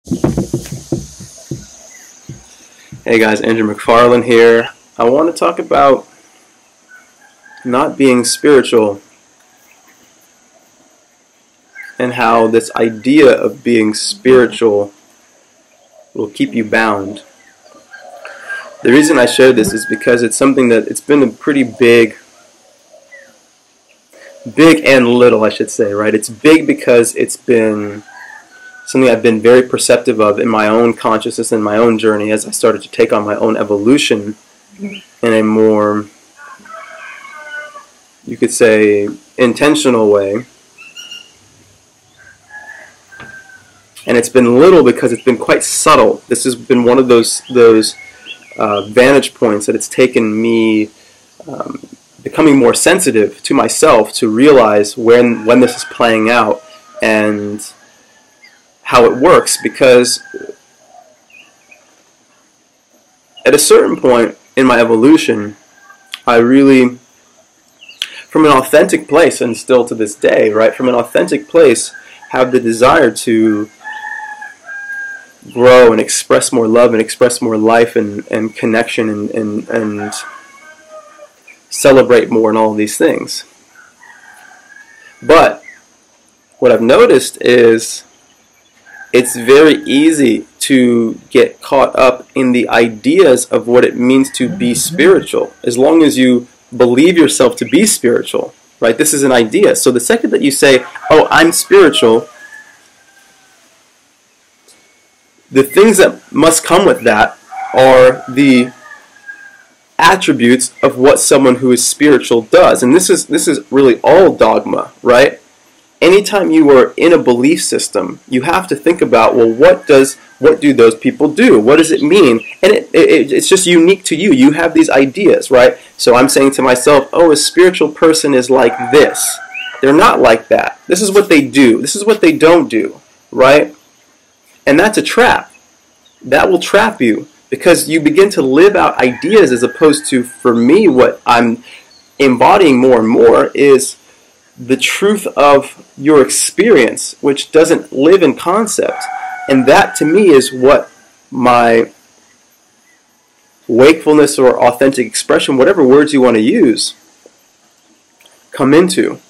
Hey guys, Andrew McFarlane here. I want to talk about not being spiritual and how this idea of being spiritual will keep you bound. The reason I share this is because it's something that it's been a pretty big and little, I should say, right? It's big because it's been something I've been very perceptive of in my own consciousness and my own journey as I started to take on my own evolution in a more, you could say, intentional way. And it's been little because it's been quite subtle. This has been one of those vantage points that it's taken me becoming more sensitive to myself to realize when this is playing out and how it works, because at a certain point in my evolution, I really, from an authentic place, and still to this day, right, from an authentic place, have the desire to grow and express more love and express more life and connection and celebrate more and all of these things. But what I've noticed is it's very easy to get caught up in the ideas of what it means to be spiritual, as long as you believe yourself to be spiritual, right? This is an idea. So the second that you say, oh, I'm spiritual, the things that must come with that are the attributes of what someone who is spiritual does. And this is really all dogma, right? Anytime you are in a belief system, you have to think about, well, what do those people do? What does it mean? And it's just unique to you. You have these ideas, right? So I'm saying to myself, oh, a spiritual person is like this. They're not like that. This is what they do. This is what they don't do, right? And that's a trap. That will trap you because you begin to live out ideas as opposed to, for me, what I'm embodying more and more is the truth of your experience, which doesn't live in concept. And that, to me, is what my wakefulness or authentic expression, whatever words you want to use, come into.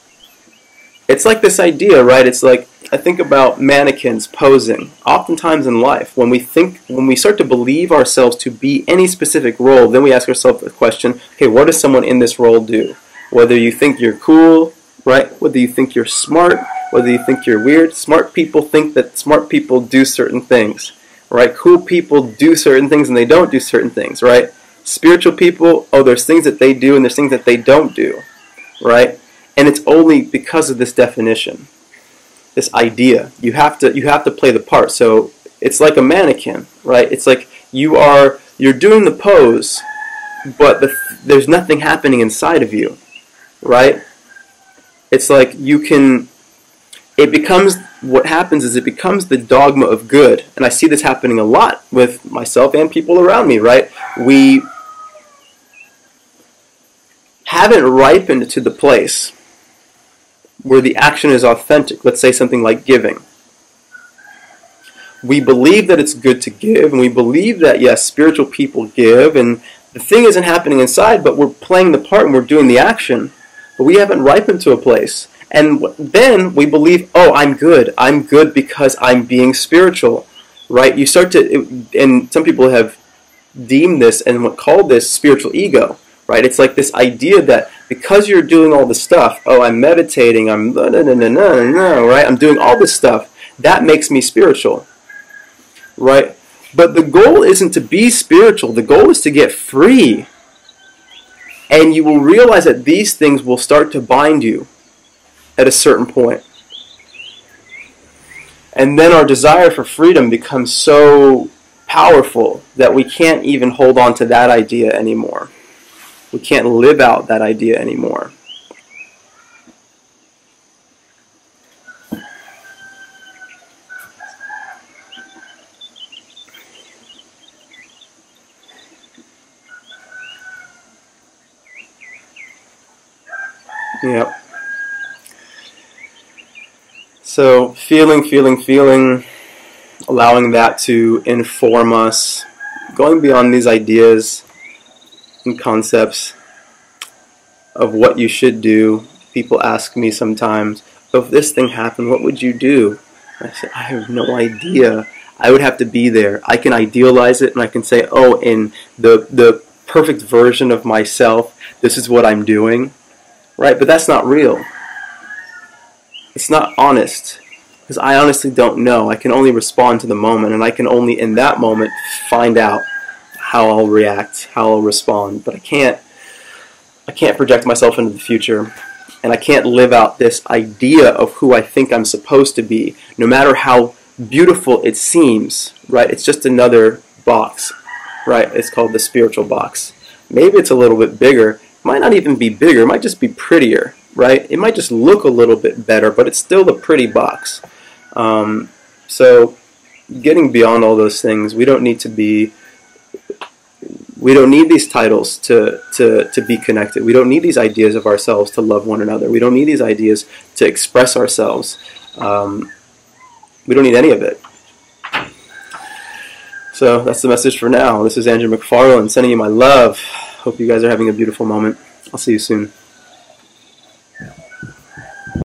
It's like this idea, right? It's like, I think about mannequins posing. Oftentimes in life, when we start to believe ourselves to be any specific role, then we ask ourselves the question, okay, what does someone in this role do? Whether you think you're cool, right? Whether you think you're smart, whether you think you're weird. Smart people think that smart people do certain things, right? Cool people do certain things and they don't do certain things, right? Spiritual people, oh, there's things that they do and there's things that they don't do, right? And it's only because of this definition, this idea. You have to play the part. So it's like a mannequin, right? It's like you're doing the pose, but there's nothing happening inside of you, right? It's like what happens is it becomes the dogma of good. And I see this happening a lot with myself and people around me, right? We haven't ripened to the place where the action is authentic. Let's say something like giving. We believe that it's good to give, and we believe that, yes, spiritual people give, and the thing isn't happening inside, but we're playing the part and we're doing the action. But we haven't ripened to a place. And then we believe, oh, I'm good because I'm being spiritual, right? You start to, and some people have deemed this and called this spiritual ego, right? It's like this idea that because you're doing all this stuff, oh, I'm meditating, I'm right? I'm doing all this stuff, that makes me spiritual, right? But the goal isn't to be spiritual. The goal is to get free. And you will realize that these things will start to bind you at a certain point. And then our desire for freedom becomes so powerful that we can't even hold on to that idea anymore. We can't live out that idea anymore. Yep. So feeling. allowing that to inform us, going beyond these ideas and concepts of what you should do. People ask me sometimes, if this thing happened, what would you do? I say, I have no idea. I would have to be there. I can idealize it and I can say, oh, in the perfect version of myself, this is what I'm doing, right? But that's not real. It's not honest, because I honestly don't know. I can only respond to the moment, and I can only in that moment find out how I'll react, how I'll respond. But I can't project myself into the future, and I can't live out this idea of who I think I'm supposed to be, no matter how beautiful it seems, right? It's just another box, right? It's called the spiritual box. Maybe it's a little bit bigger. It might not even be bigger. It might just be prettier, right? It might just look a little bit better, but it's still a pretty box. So getting beyond all those things, we don't need these titles to be connected. We don't need these ideas of ourselves to love one another. We don't need these ideas to express ourselves. We don't need any of it. So that's the message for now. This is Andrew McFarlane sending you my love. Hope you guys are having a beautiful moment. I'll see you soon.